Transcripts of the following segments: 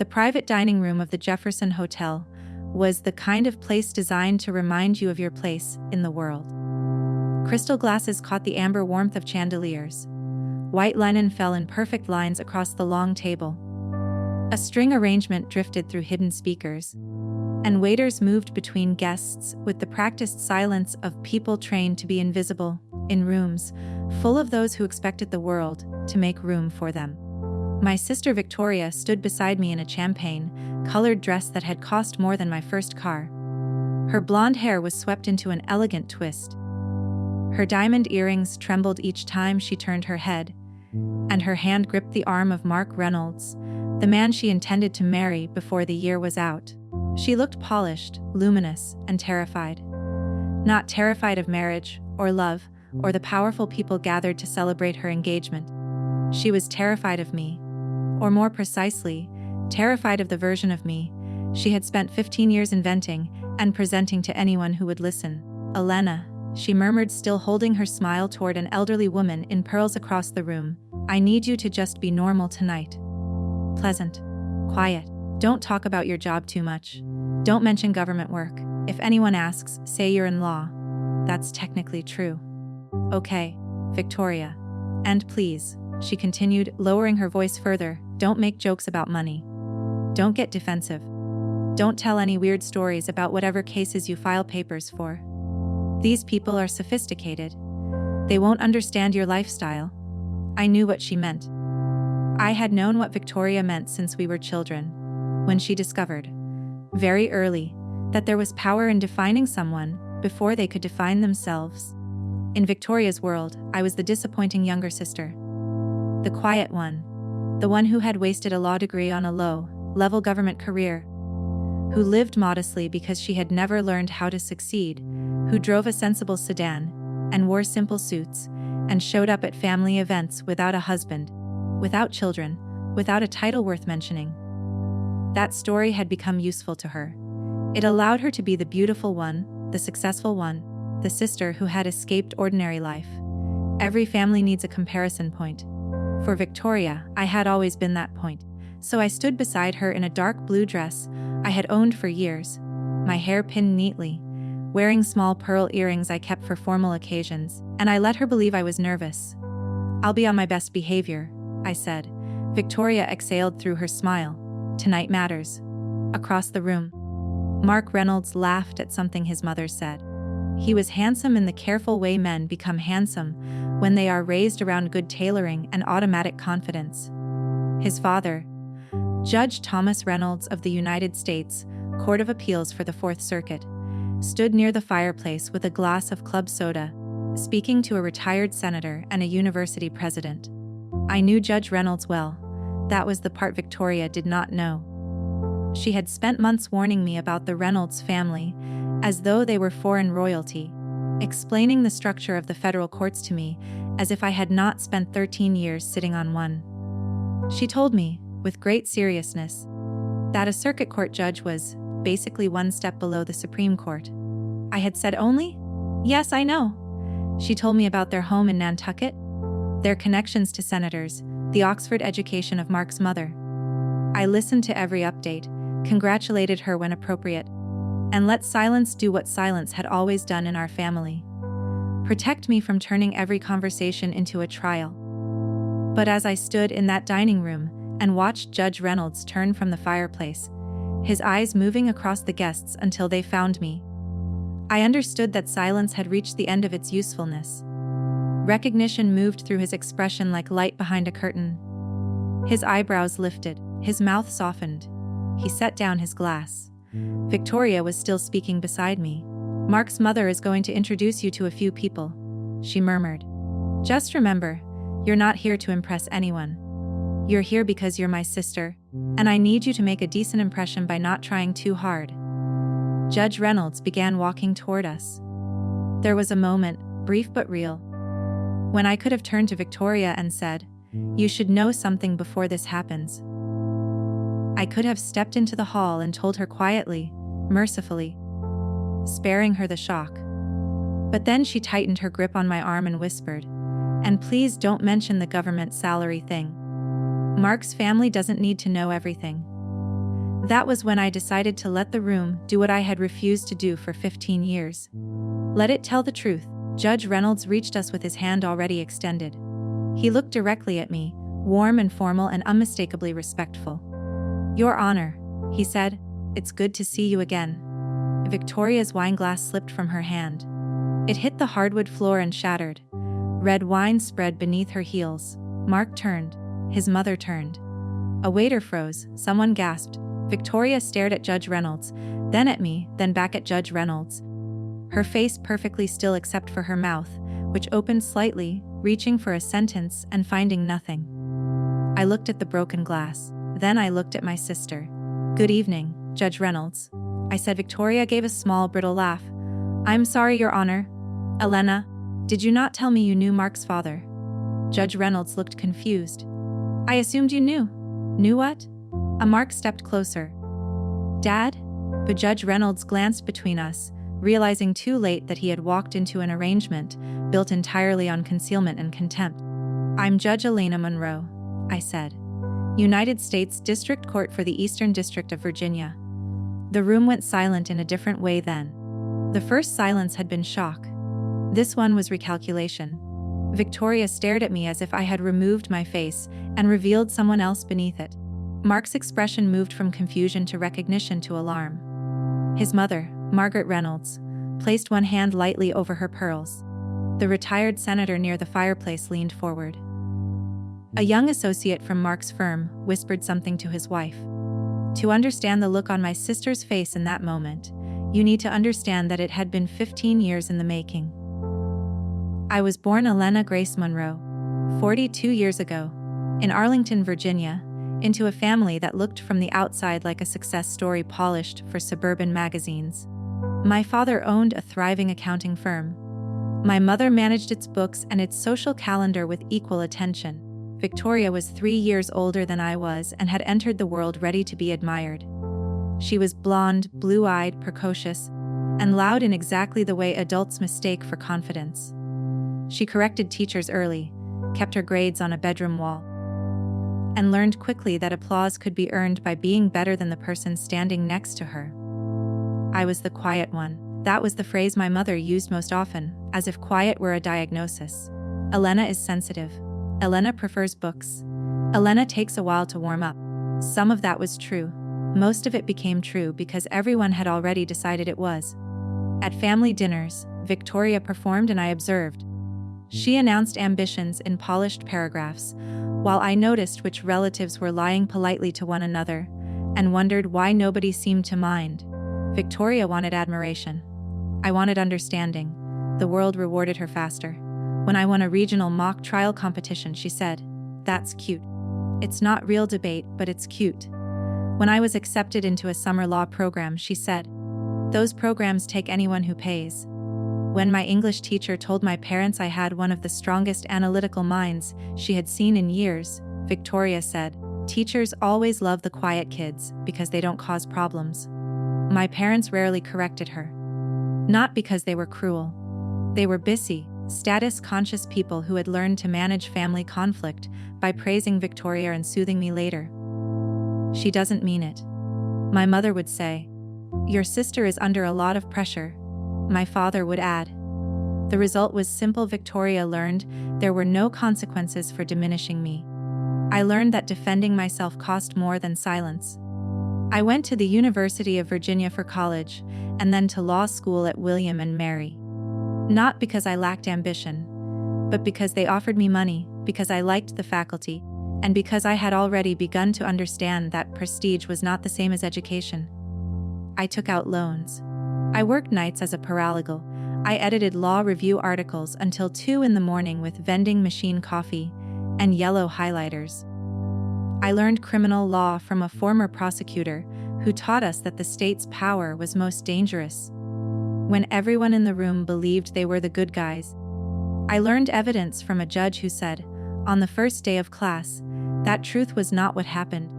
The private dining room of the Jefferson Hotel was the kind of place designed to remind you of your place in the world. Crystal glasses caught the amber warmth of chandeliers. White linen fell in perfect lines across the long table. A string arrangement drifted through hidden speakers, and waiters moved between guests with the practiced silence of people trained to be invisible in rooms full of those who expected the world to make room for them. My sister Victoria stood beside me in a champagne-colored dress that had cost more than my first car. Her blonde hair was swept into an elegant twist. Her diamond earrings trembled each time she turned her head, and her hand gripped the arm of Mark Reynolds, the man she intended to marry before the year was out. She looked polished, luminous, and terrified. Not terrified of marriage, or love, or the powerful people gathered to celebrate her engagement. She was terrified of me. Or more precisely, terrified of the version of me she had spent 15 years inventing and presenting to anyone who would listen. "Elena," she murmured, still holding her smile toward an elderly woman in pearls across the room, "I need you to just be normal tonight. Pleasant. Quiet. Don't talk about your job too much. Don't mention government work. If anyone asks, say you're in law. That's technically true. Okay, Victoria. And please," she continued, lowering her voice further, "don't make jokes about money. Don't get defensive. Don't tell any weird stories about whatever cases you file papers for. These people are sophisticated. They won't understand your lifestyle." I knew what she meant. I had known what Victoria meant since we were children, when she discovered, very early, that there was power in defining someone before they could define themselves. In Victoria's world, I was the disappointing younger sister. The quiet one. The one who had wasted a law degree on a low-level government career. Who lived modestly because she had never learned how to succeed. Who drove a sensible sedan, and wore simple suits, and showed up at family events without a husband, without children, without a title worth mentioning. That story had become useful to her. It allowed her to be the beautiful one, the successful one, the sister who had escaped ordinary life. Every family needs a comparison point. For Victoria, I had always been that point. So I stood beside her in a dark blue dress I had owned for years, my hair pinned neatly, wearing small pearl earrings I kept for formal occasions, and I let her believe I was nervous. "I'll be on my best behavior," I said. Victoria exhaled through her smile. "Tonight matters." Across the room, Mark Reynolds laughed at something his mother said. He was handsome in the careful way men become handsome when they are raised around good tailoring and automatic confidence. His father, Judge Thomas Reynolds of the United States Court of Appeals for the Fourth Circuit, stood near the fireplace with a glass of club soda, speaking to a retired senator and a university president. I knew Judge Reynolds well. That was the part Victoria did not know. She had spent months warning me about the Reynolds family, as though they were foreign royalty, explaining the structure of the federal courts to me as if I had not spent 13 years sitting on one. She told me, with great seriousness, that a circuit court judge was basically one step below the Supreme Court. I had said only? Yes, I know. She told me about their home in Nantucket, their connections to senators, the Oxford education of Mark's mother. I listened to every update, congratulated her when appropriate, and let silence do what silence had always done in our family. Protect me from turning every conversation into a trial. But as I stood in that dining room and watched Judge Reynolds turn from the fireplace, his eyes moving across the guests until they found me, I understood that silence had reached the end of its usefulness. Recognition moved through his expression like light behind a curtain. His eyebrows lifted, his mouth softened. He set down his glass. Victoria was still speaking beside me. "Mark's mother is going to introduce you to a few people," she murmured. "Just remember, you're not here to impress anyone. You're here because you're my sister, and I need you to make a decent impression by not trying too hard." Judge Reynolds began walking toward us. There was a moment, brief but real, when I could have turned to Victoria and said, "You should know something before this happens." I could have stepped into the hall and told her quietly, mercifully, sparing her the shock. But then she tightened her grip on my arm and whispered, "And please don't mention the government salary thing. Mark's family doesn't need to know everything. That was when I decided to let the room do what I had refused to do for 15 years. Let it tell the truth. Judge Reynolds reached us with his hand already extended. He looked directly at me, warm and formal and unmistakably respectful. "Your Honor," he said, "it's good to see you again." Victoria's wineglass slipped from her hand. It hit the hardwood floor and shattered. Red wine spread beneath her heels. Mark turned. His mother turned. A waiter froze. Someone gasped. Victoria stared at Judge Reynolds, then at me, then back at Judge Reynolds. Her face perfectly still except for her mouth, which opened slightly, reaching for a sentence and finding nothing. I looked at the broken glass. Then I looked at my sister. "Good evening, Judge Reynolds," I said. Victoria gave a small, brittle laugh. "I'm sorry, Your Honor. Elena, did you not tell me you knew Mark's father?" Judge Reynolds looked confused. "I assumed you knew." "Knew what?" Mark stepped closer. "Dad?" But Judge Reynolds glanced between us, realizing too late that he had walked into an arrangement built entirely on concealment and contempt. "I'm Judge Elena Monroe," I said. "United States District Court for the Eastern District of Virginia." The room went silent in a different way then. The first silence had been shock. This one was recalculation. Victoria stared at me as if I had removed my face and revealed someone else beneath it. Mark's expression moved from confusion to recognition to alarm. His mother, Margaret Reynolds, placed one hand lightly over her pearls. The retired senator near the fireplace leaned forward. A young associate from Mark's firm whispered something to his wife. To understand the look on my sister's face in that moment, you need to understand that it had been 15 years in the making. I was born Elena Grace Monroe, 42 years ago, in Arlington, Virginia, into a family that looked from the outside like a success story polished for suburban magazines. My father owned a thriving accounting firm. My mother managed its books and its social calendar with equal attention. Victoria was 3 years older than I was and had entered the world ready to be admired. She was blonde, blue-eyed, precocious, and loud in exactly the way adults mistake for confidence. She corrected teachers early, kept her grades on a bedroom wall, and learned quickly that applause could be earned by being better than the person standing next to her. I was the quiet one. That was the phrase my mother used most often, as if quiet were a diagnosis. Elena is sensitive. Elena prefers books. Elena takes a while to warm up. Some of that was true. Most of it became true because everyone had already decided it was. At family dinners, Victoria performed and I observed. She announced ambitions in polished paragraphs, while I noticed which relatives were lying politely to one another, and wondered why nobody seemed to mind. Victoria wanted admiration. I wanted understanding. The world rewarded her faster. When I won a regional mock trial competition, she said, "That's cute. It's not real debate, but it's cute." When I was accepted into a summer law program, she said, "Those programs take anyone who pays." When my English teacher told my parents I had one of the strongest analytical minds she had seen in years, Victoria said, "Teachers always love the quiet kids because they don't cause problems." My parents rarely corrected her. Not because they were cruel. They were busy, status-conscious people who had learned to manage family conflict by praising Victoria and soothing me later. "She doesn't mean it," my mother would say. "Your sister is under a lot of pressure," my father would add. The result was simple. Victoria learned there were no consequences for diminishing me. I learned that defending myself cost more than silence. I went to the University of Virginia for college, and then to law school at William and Mary. Not because I lacked ambition, but because they offered me money, because I liked the faculty, and because I had already begun to understand that prestige was not the same as education. I took out loans. I worked nights as a paralegal. I edited law review articles until 2 in the morning with vending machine coffee and yellow highlighters. I learned criminal law from a former prosecutor who taught us that the state's power was most dangerous when everyone in the room believed they were the good guys. I learned evidence from a judge who said, on the first day of class, that truth was not what happened,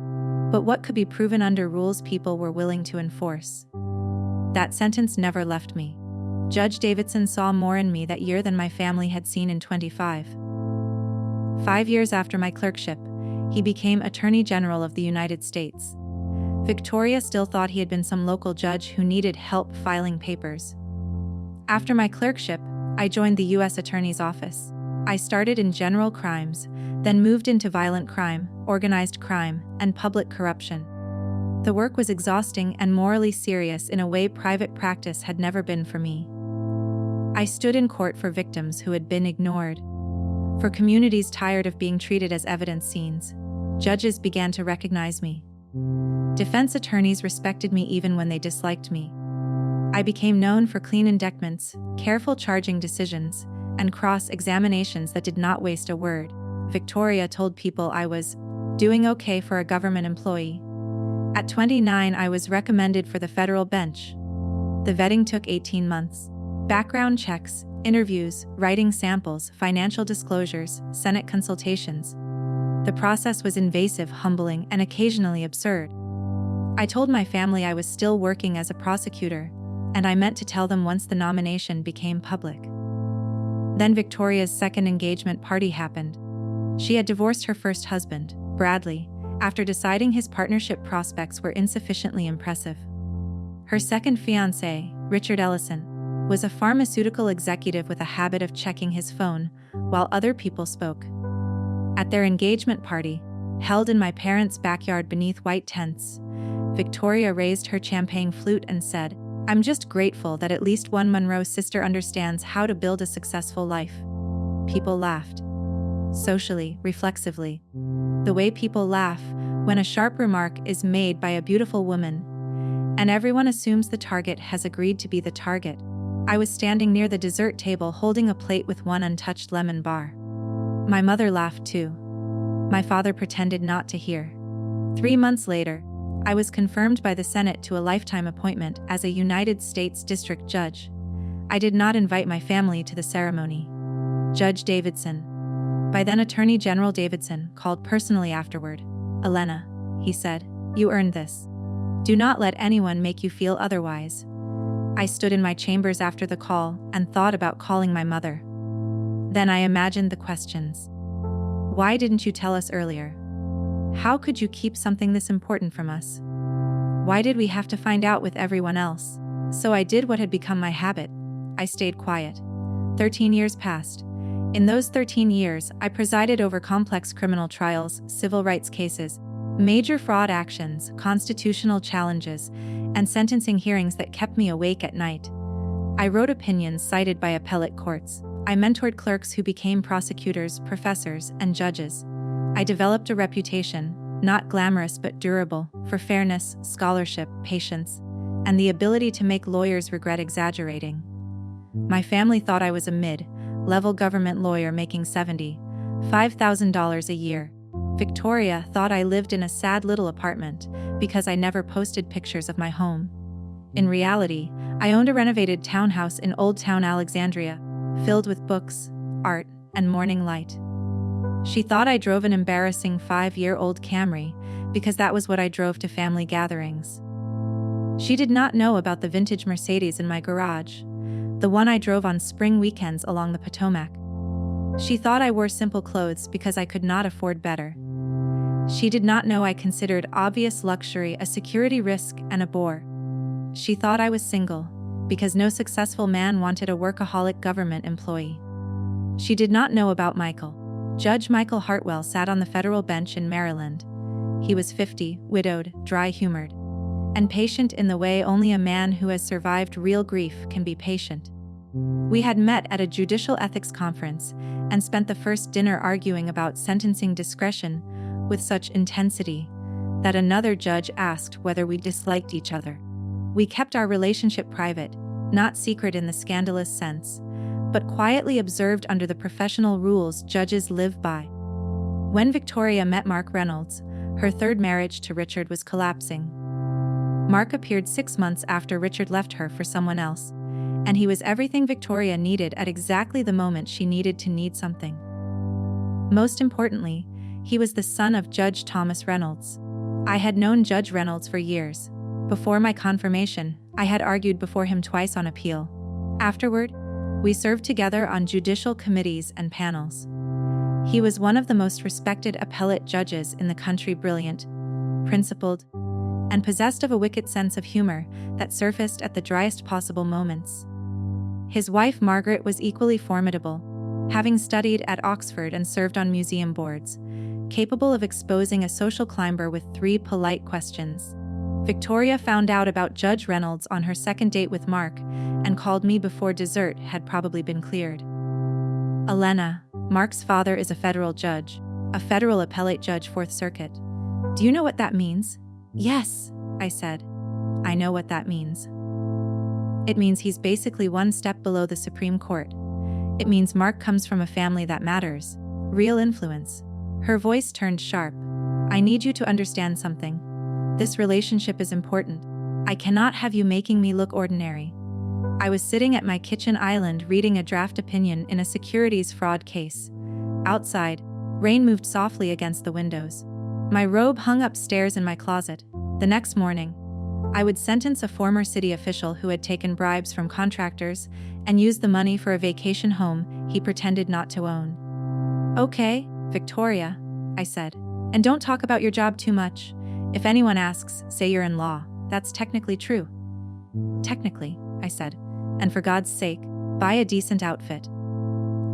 but what could be proven under rules people were willing to enforce. That sentence never left me. Judge Davidson saw more in me that year than my family had seen in 25. 5 years after my clerkship, he became Attorney General of the United States. Victoria still thought he had been some local judge who needed help filing papers. After my clerkship, I joined the U.S. Attorney's Office. I started in general crimes, then moved into violent crime, organized crime, and public corruption. The work was exhausting and morally serious in a way private practice had never been for me. I stood in court for victims who had been ignored. For communities tired of being treated as evidence scenes, judges began to recognize me. Defense attorneys respected me even when they disliked me. I became known for clean indictments, careful charging decisions, and cross-examinations that did not waste a word. Victoria told people I was doing okay for a government employee. At 29, I was recommended for the federal bench. The vetting took 18 months. Background checks, interviews, writing samples, financial disclosures, Senate consultations. The process was invasive, humbling, and occasionally absurd. I told my family I was still working as a prosecutor, and I meant to tell them once the nomination became public. Then Victoria's second engagement party happened. She had divorced her first husband, Bradley, after deciding his partnership prospects were insufficiently impressive. Her second fiancé, Richard Ellison, was a pharmaceutical executive with a habit of checking his phone while other people spoke. At their engagement party, held in my parents' backyard beneath white tents, Victoria raised her champagne flute and said, "I'm just grateful that at least one Monroe sister understands how to build a successful life." People laughed. Socially, reflexively. The way people laugh when a sharp remark is made by a beautiful woman, and everyone assumes the target has agreed to be the target. I was standing near the dessert table holding a plate with one untouched lemon bar. My mother laughed too. My father pretended not to hear. 3 months later, I was confirmed by the Senate to a lifetime appointment as a United States District Judge. I did not invite my family to the ceremony. Judge Davidson, by then Attorney General Davidson, called personally afterward. "Elena," he said, "you earned this. Do not let anyone make you feel otherwise." I stood in my chambers after the call and thought about calling my mother. Then I imagined the questions. Why didn't you tell us earlier? How could you keep something this important from us? Why did we have to find out with everyone else? So I did what had become my habit. I stayed quiet. 13 years passed. In those 13 years, I presided over complex criminal trials, civil rights cases, major fraud actions, constitutional challenges, and sentencing hearings that kept me awake at night. I wrote opinions cited by appellate courts. I mentored clerks who became prosecutors, professors, and judges. I developed a reputation, not glamorous but durable, for fairness, scholarship, patience, and the ability to make lawyers regret exaggerating. My family thought I was a mid-level government lawyer making $75,000 a year. Victoria thought I lived in a sad little apartment because I never posted pictures of my home. In reality, I owned a renovated townhouse in Old Town Alexandria, filled with books, art, and morning light. She thought I drove an embarrassing 5-year-old Camry because that was what I drove to family gatherings. She did not know about the vintage Mercedes in my garage, the one I drove on spring weekends along the Potomac. She thought I wore simple clothes because I could not afford better. She did not know I considered obvious luxury a security risk and a bore. She thought I was single because no successful man wanted a workaholic government employee. She did not know about Michael. Judge Michael Hartwell sat on the federal bench in Maryland. He was 50, widowed, dry-humored, and patient in the way only a man who has survived real grief can be patient. We had met at a judicial ethics conference and spent the first dinner arguing about sentencing discretion with such intensity that another judge asked whether we disliked each other. We kept our relationship private, not secret in the scandalous sense, but quietly observed under the professional rules judges live by. When Victoria met Mark Reynolds, her third marriage to Richard was collapsing. Mark appeared 6 months after Richard left her for someone else, and he was everything Victoria needed at exactly the moment she needed to need something. Most importantly, he was the son of Judge Thomas Reynolds. I had known Judge Reynolds for years. Before my confirmation, I had argued before him twice on appeal. Afterward, we served together on judicial committees and panels. He was one of the most respected appellate judges in the country, brilliant, principled, and possessed of a wicked sense of humor that surfaced at the driest possible moments. His wife Margaret was equally formidable, having studied at Oxford and served on museum boards, capable of exposing a social climber with 3 polite questions. Victoria found out about Judge Reynolds on her second date with Mark and called me before dessert had probably been cleared. Elena, Mark's father is a federal judge, a federal appellate judge, 4th Circuit. Do you know what that means? Yes, I said. I know what that means. It means he's basically one step below the Supreme Court. It means Mark comes from a family that matters. Real influence. Her voice turned sharp. I need you to understand something. This relationship is important. I cannot have you making me look ordinary. I was sitting at my kitchen island reading a draft opinion in a securities fraud case. Outside, rain moved softly against the windows. My robe hung upstairs in my closet. The next morning, I would sentence a former city official who had taken bribes from contractors and used the money for a vacation home he pretended not to own. Okay, Victoria, I said. And don't talk about your job too much. If anyone asks, say you're in law. That's technically true. Technically, I said. And for God's sake, buy a decent outfit.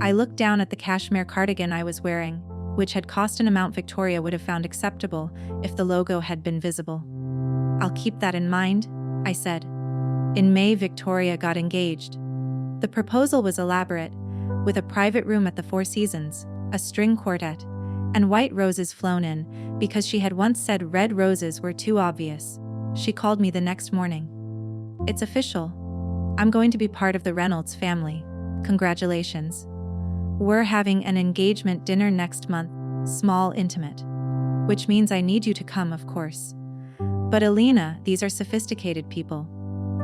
I looked down at the cashmere cardigan I was wearing, which had cost an amount Victoria would have found acceptable if the logo had been visible. I'll keep that in mind, I said. In May, Victoria got engaged. The proposal was elaborate, with a private room at the Four Seasons, a string quartet, and white roses flown in because she had once said red roses were too obvious. She called me the next morning. It's official. I'm going to be part of the Reynolds family. Congratulations. We're having an engagement dinner next month, small, intimate. Which means I need you to come, of course. But Elena, these are sophisticated people.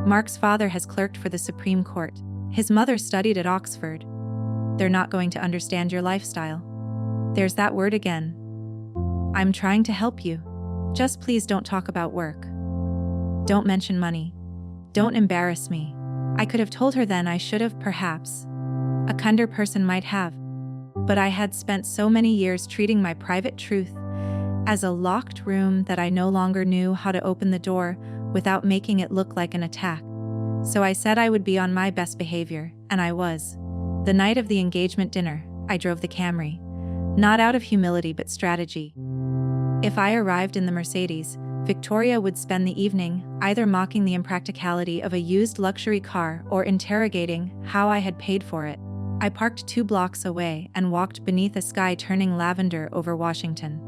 Mark's father has clerked for the Supreme Court. His mother studied at Oxford. They're not going to understand your lifestyle. There's that word again. I'm trying to help you. Just please don't talk about work. Don't mention money. Don't embarrass me. I could have told her then. I should have, perhaps. A kinder person might have. But I had spent so many years treating my private truth as a locked room that I no longer knew how to open the door without making it look like an attack. So I said I would be on my best behavior, and I was. The night of the engagement dinner, I drove the Camry. Not out of humility but strategy. If I arrived in the Mercedes, Victoria would spend the evening either mocking the impracticality of a used luxury car or interrogating how I had paid for it. I parked 2 blocks away and walked beneath a sky turning lavender over Washington.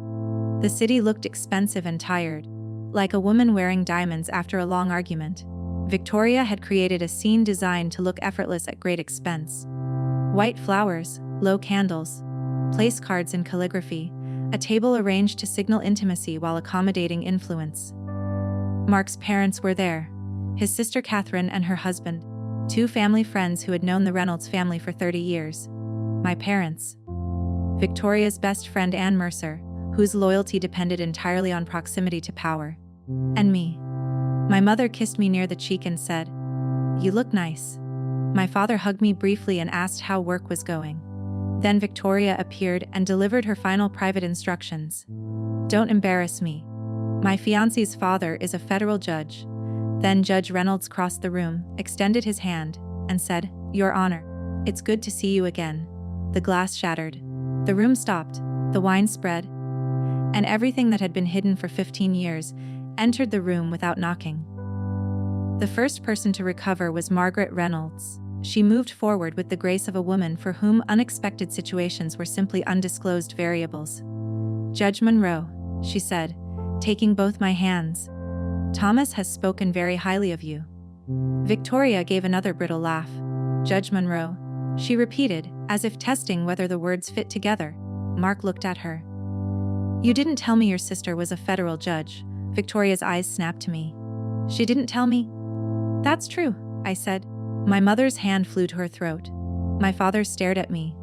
The city looked expensive and tired, like a woman wearing diamonds after a long argument. Victoria had created a scene designed to look effortless at great expense. White flowers, low candles, place cards in calligraphy, a table arranged to signal intimacy while accommodating influence. Mark's parents were there, his sister Catherine and her husband, 2 family friends who had known the Reynolds family for 30 years. My parents. Victoria's best friend Anne Mercer, whose loyalty depended entirely on proximity to power. And me. My mother kissed me near the cheek and said, "You look nice." My father hugged me briefly and asked how work was going. Then Victoria appeared and delivered her final private instructions. "Don't embarrass me. My fiancé's father is a federal judge." Then Judge Reynolds crossed the room, extended his hand, and said, "Your Honor, it's good to see you again." The glass shattered. The room stopped, the wine spread, and everything that had been hidden for 15 years entered the room without knocking. The first person to recover was Margaret Reynolds. She moved forward with the grace of a woman for whom unexpected situations were simply undisclosed variables. "Judge Monroe," she said, taking both my hands. "Thomas has spoken very highly of you." Victoria gave another brittle laugh. "Judge Monroe," she repeated, as if testing whether the words fit together. Mark looked at her. "You didn't tell me your sister was a federal judge." Victoria's eyes snapped to me. "She didn't tell me?" "That's true," I said. My mother's hand flew to her throat. My father stared at me.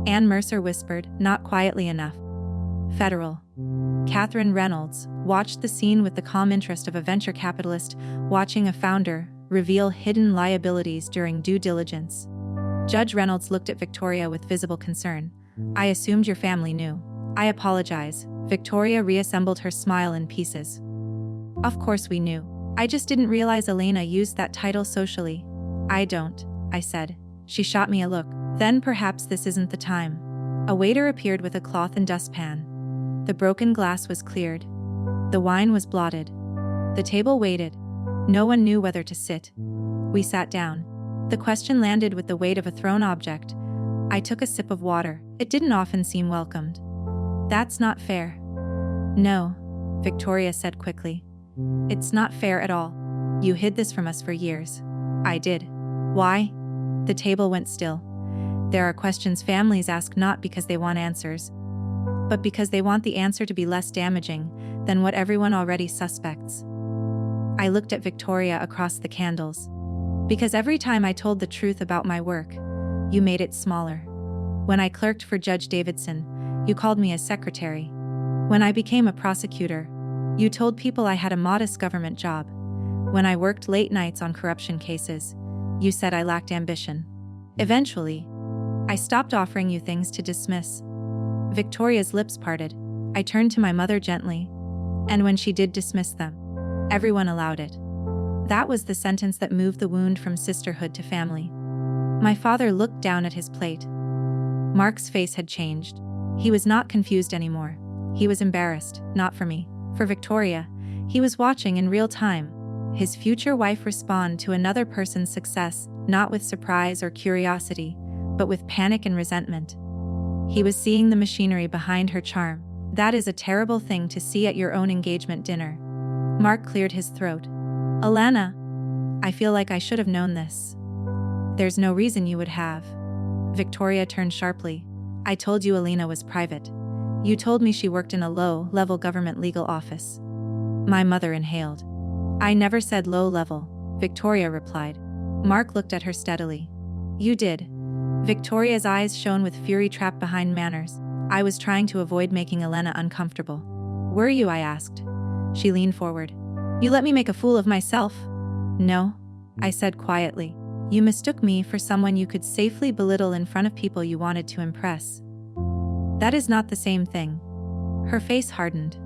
Anne Mercer whispered, not quietly enough. "Federal." Catherine Reynolds watched the scene with the calm interest of a venture capitalist watching a founder reveal hidden liabilities during due diligence. Judge Reynolds looked at Victoria with visible concern. "I assumed your family knew." "I apologize." Victoria reassembled her smile in pieces. Of course we knew. I just didn't realize Elena used that title socially. I don't, I said. She shot me a look. Then perhaps this isn't the time. A waiter appeared with a cloth and dustpan. The broken glass was cleared. The wine was blotted. The table waited. No one knew whether to sit. We sat down. The question landed with the weight of a thrown object. I took a sip of water. It didn't often seem welcomed. That's not fair. No, Victoria said quickly. It's not fair at all. You hid this from us for years. I did. Why? The table went still. There are questions families ask not because they want answers, but because they want the answer to be less damaging than what everyone already suspects. I looked at Victoria across the candles. Because every time I told the truth about my work, you made it smaller. When I clerked for Judge Davidson, you called me a secretary. When I became a prosecutor, you told people I had a modest government job. When I worked late nights on corruption cases, you said I lacked ambition. Eventually, I stopped offering you things to dismiss. Victoria's lips parted. I turned to my mother gently, and when she did dismiss them, everyone allowed it. That was the sentence that moved the wound from sisterhood to family. My father looked down at his plate. Mark's face had changed. He was not confused anymore. He was embarrassed, not for me, for Victoria. He was watching in real time his future wife respond to another person's success, not with surprise or curiosity, but with panic and resentment. He was seeing the machinery behind her charm. That is a terrible thing to see at your own engagement dinner. Mark cleared his throat. Elena, I feel like I should have known this. There's no reason you would have. Victoria turned sharply. I told you Elena was private. You told me she worked in a low-level government legal office. My mother inhaled. I never said low-level, Victoria replied. Mark looked at her steadily. You did. Victoria's eyes shone with fury trapped behind manners. I was trying to avoid making Elena uncomfortable. Were you? I asked. She leaned forward. You let me make a fool of myself? No, I said quietly. You mistook me for someone you could safely belittle in front of people you wanted to impress. That is not the same thing. Her face hardened.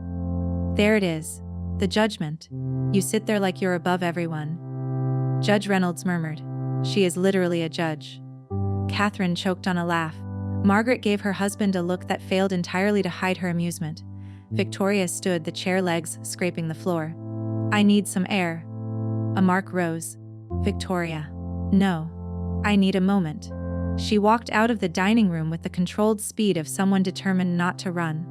There it is. The judgment. You sit there like you're above everyone. Judge Reynolds murmured. She is literally a judge. Catherine choked on a laugh. Margaret gave her husband a look that failed entirely to hide her amusement. Victoria stood, the chair legs scraping the floor. I need some air. A Mark rose. Victoria. No. I need a moment. She walked out of the dining room with the controlled speed of someone determined not to run.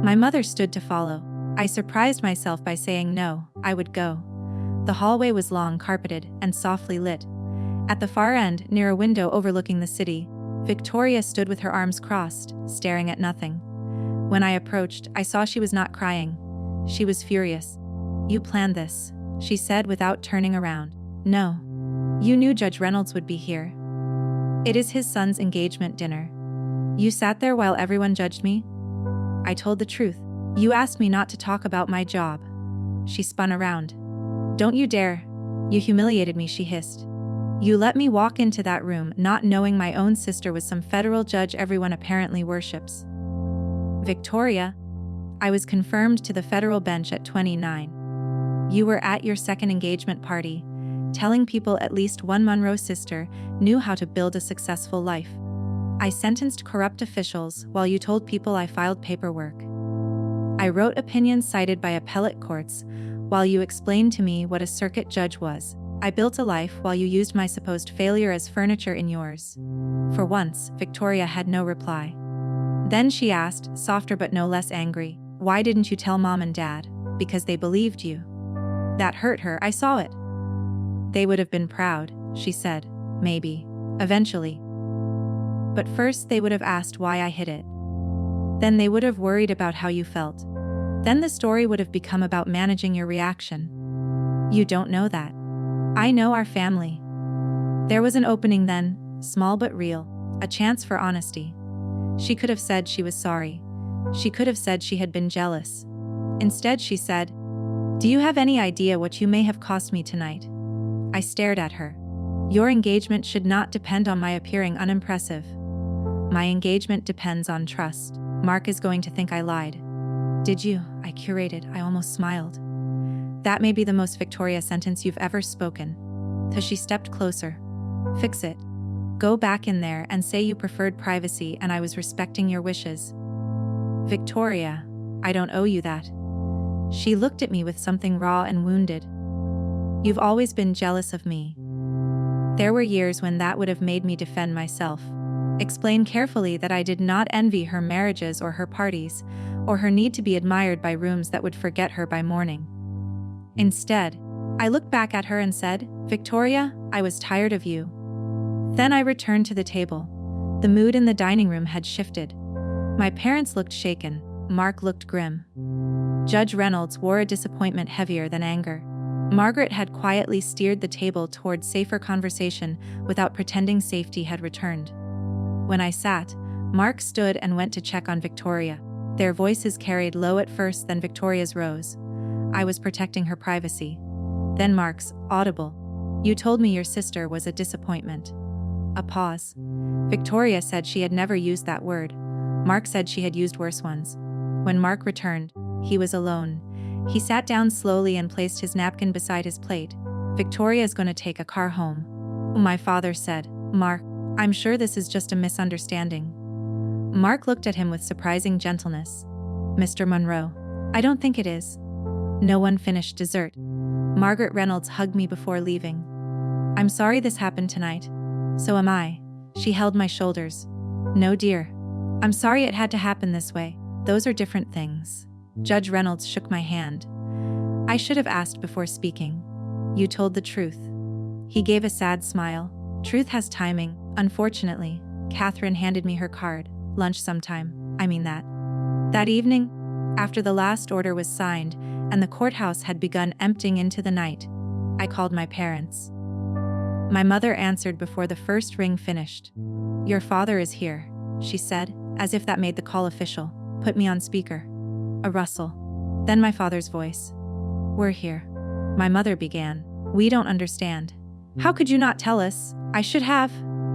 My mother stood to follow. I surprised myself by saying no, I would go. The hallway was long, carpeted, and softly lit. At the far end, near a window overlooking the city, Victoria stood with her arms crossed, staring at nothing. When I approached, I saw she was not crying. She was furious. You planned this, she said without turning around. No. You knew Judge Reynolds would be here. It is his son's engagement dinner. You sat there while everyone judged me? I told the truth. You asked me not to talk about my job. She spun around. Don't you dare. You humiliated me, she hissed. You let me walk into that room not knowing my own sister was some federal judge everyone apparently worships. Victoria, I was confirmed to the federal bench at 29. You were at your second engagement party, telling people at least one Monroe sister knew how to build a successful life. I sentenced corrupt officials while you told people I filed paperwork. I wrote opinions cited by appellate courts while you explained to me what a circuit judge was. I built a life while you used my supposed failure as furniture in yours. For once, Victoria had no reply. Then she asked, softer but no less angry, why didn't you tell Mom and Dad? Because they believed you. That hurt her, I saw it. They would have been proud, she said, maybe, eventually. But first they would have asked why I hid it. Then they would have worried about how you felt. Then the story would have become about managing your reaction. You don't know that. I know our family. There was an opening then, small but real, a chance for honesty. She could have said she was sorry. She could have said she had been jealous. Instead she said, do you have any idea what you may have cost me tonight? I stared at her. Your engagement should not depend on my appearing unimpressive. My engagement depends on trust. Mark is going to think I lied. Did you? I curated. I almost smiled. That may be the most Victoria sentence you've ever spoken. She stepped closer. Fix it. Go back in there and say you preferred privacy and I was respecting your wishes. Victoria, I don't owe you that. She looked at me with something raw and wounded. You've always been jealous of me. There were years when that would have made me defend myself. Explain carefully that I did not envy her marriages or her parties, or her need to be admired by rooms that would forget her by morning. Instead, I looked back at her and said, Victoria, I was tired of you. Then I returned to the table. The mood in the dining room had shifted. My parents looked shaken. Mark looked grim. Judge Reynolds wore a disappointment heavier than anger. Margaret had quietly steered the table toward safer conversation without pretending safety had returned. When I sat, Mark stood and went to check on Victoria. Their voices carried low at first, then Victoria's rose. I was protecting her privacy. Then Mark's, audible. You told me your sister was a disappointment. A pause. Victoria said she had never used that word. Mark said she had used worse ones. When Mark returned, he was alone. He sat down slowly and placed his napkin beside his plate. Victoria's going to take a car home. My father said, Mark, I'm sure this is just a misunderstanding. Mark looked at him with surprising gentleness. Mr. Monroe, I don't think it is. No one finished dessert. Margaret Reynolds hugged me before leaving. I'm sorry this happened tonight. So am I. She held my shoulders. No, dear. I'm sorry it had to happen this way. Those are different things. Judge Reynolds shook my hand. I should have asked before speaking. You told the truth. He gave a sad smile. Truth has timing, unfortunately. Catherine handed me her card. Lunch sometime. I mean that. That evening, after the last order was signed and the courthouse had begun emptying into the night, I called my parents. My mother answered before the first ring finished. Your father is here, she said, as if that made the call official. Put me on speaker. A rustle. Then my father's voice. We're here. My mother began. We don't understand. How could you not tell us? I should have,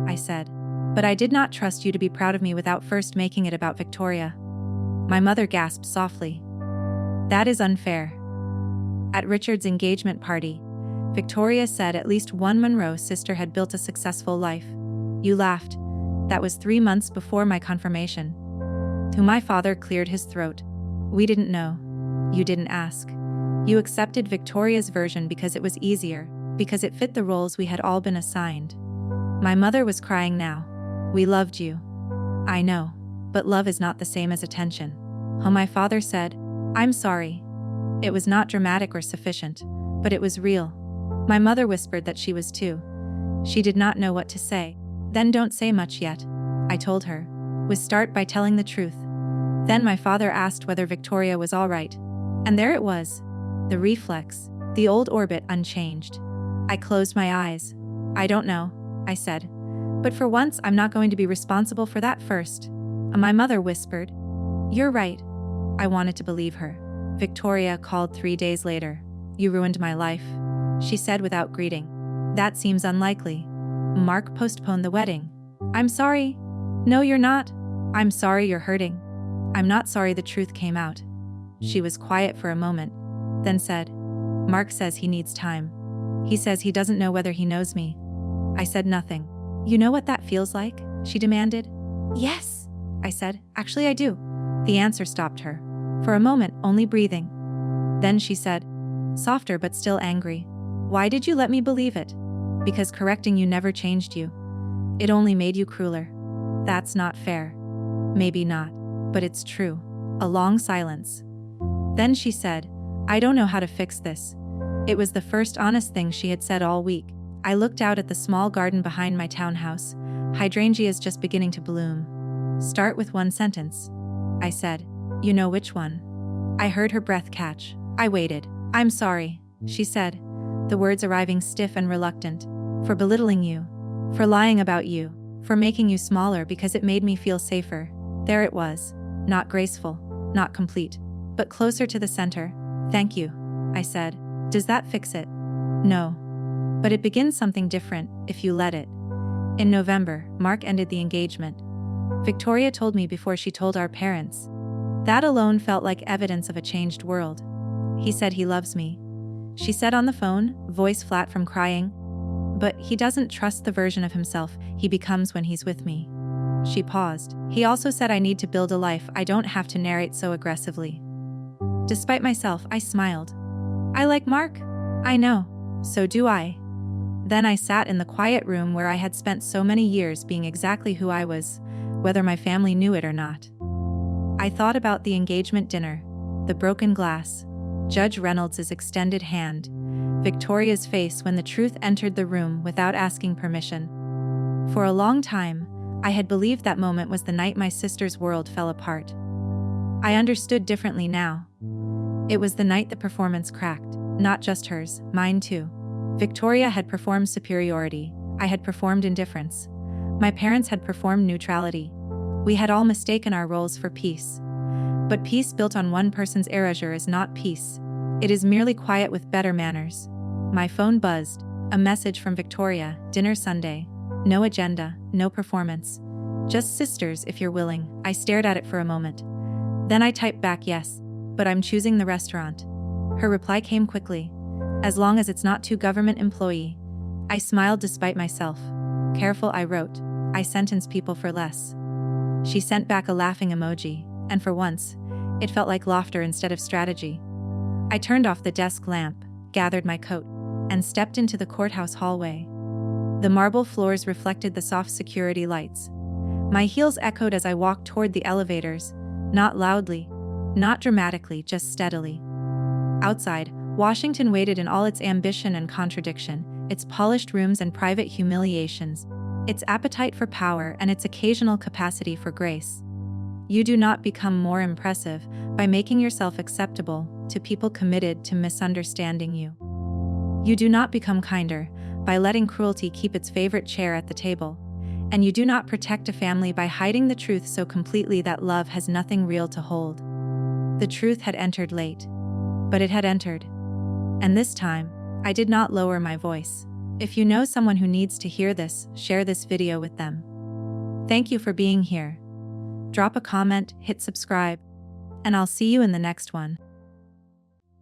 I said. But I did not trust you to be proud of me without first making it about Victoria. My mother gasped softly. That is unfair. At Richard's engagement party, Victoria said at least one Monroe sister had built a successful life. You laughed. That was 3 months before my confirmation. To my father cleared his throat. We didn't know. You didn't ask. You accepted Victoria's version because it was easier, because it fit the roles we had all been assigned. My mother was crying now. We loved you. I know, but love is not the same as attention. Oh, my father said, I'm sorry. It was not dramatic or sufficient, but it was real. My mother whispered that she was too. She did not know what to say. Then don't say much yet, I told her. We start by telling the truth. Then my father asked whether Victoria was all right. And there it was. The reflex, the old orbit unchanged. I closed my eyes. I don't know, I said. But for once I'm not going to be responsible for that first. My mother whispered. You're right. I wanted to believe her. Victoria called 3 days later. You ruined my life, she said without greeting. That seems unlikely. Mark postponed the wedding. I'm sorry. No, you're not. I'm sorry you're hurting. I'm not sorry the truth came out. She was quiet for a moment, then said, Mark says he needs time. He says he doesn't know whether he knows me. I said nothing. You know what that feels like? She demanded. Yes, I said. Actually, I do. The answer stopped her. For a moment, only breathing. Then she said, softer but still angry. Why did you let me believe it? Because correcting you never changed you. It only made you crueler. That's not fair. Maybe not, but it's true. A long silence. Then she said, I don't know how to fix this. It was the first honest thing she had said all week. I looked out at the small garden behind my townhouse. Hydrangeas just beginning to bloom. Start with one sentence, I said. You know which one? I heard her breath catch. I waited. I'm sorry, she said, the words arriving stiff and reluctant. For belittling you. For lying about you. For making you smaller because it made me feel safer. There it was. Not graceful. Not complete. But closer to the center. Thank you, I said. Does that fix it? No. But it begins something different, if you let it. In November, Mark ended the engagement. Victoria told me before she told our parents. That alone felt like evidence of a changed world. He said he loves me. she said on the phone, voice flat from crying. But he doesn't trust the version of himself he becomes when he's with me. She paused. He also said I need to build a life I don't have to narrate so aggressively. Despite myself, I smiled. I like Mark? I know. So do I. Then I sat in the quiet room where I had spent so many years being exactly who I was, whether my family knew it or not. I thought about the engagement dinner, the broken glass, Judge Reynolds' extended hand, Victoria's face when the truth entered the room without asking permission. For a long time, I had believed that moment was the night my sister's world fell apart. I understood differently now. It was the night the performance cracked, not just hers, mine too. Victoria had performed superiority, I had performed indifference. My parents had performed neutrality. We had all mistaken our roles for peace. But peace built on one person's erasure is not peace. It is merely quiet with better manners. My phone buzzed. A message from Victoria, dinner Sunday. No agenda, no performance. Just sisters if you're willing. I stared at it for a moment. Then I typed back yes, but I'm choosing the restaurant. Her reply came quickly. As long as it's not too government employee. I smiled despite myself. Careful, I wrote. I sentence people for less. She sent back a laughing emoji, and for once, it felt like laughter instead of strategy. I turned off the desk lamp, gathered my coat, and stepped into the courthouse hallway. The marble floors reflected the soft security lights. My heels echoed as I walked toward the elevators, not loudly, not dramatically, just steadily. Outside, Washington waited in all its ambition and contradiction, its polished rooms and private humiliations, its appetite for power and its occasional capacity for grace. You do not become more impressive by making yourself acceptable to people committed to misunderstanding you. You do not become kinder by letting cruelty keep its favorite chair at the table. And you do not protect a family by hiding the truth so completely that love has nothing real to hold. The truth had entered late. But it had entered. And this time, I did not lower my voice. If you know someone who needs to hear this, share this video with them. Thank you for being here. Drop a comment, hit subscribe, and I'll see you in the next one.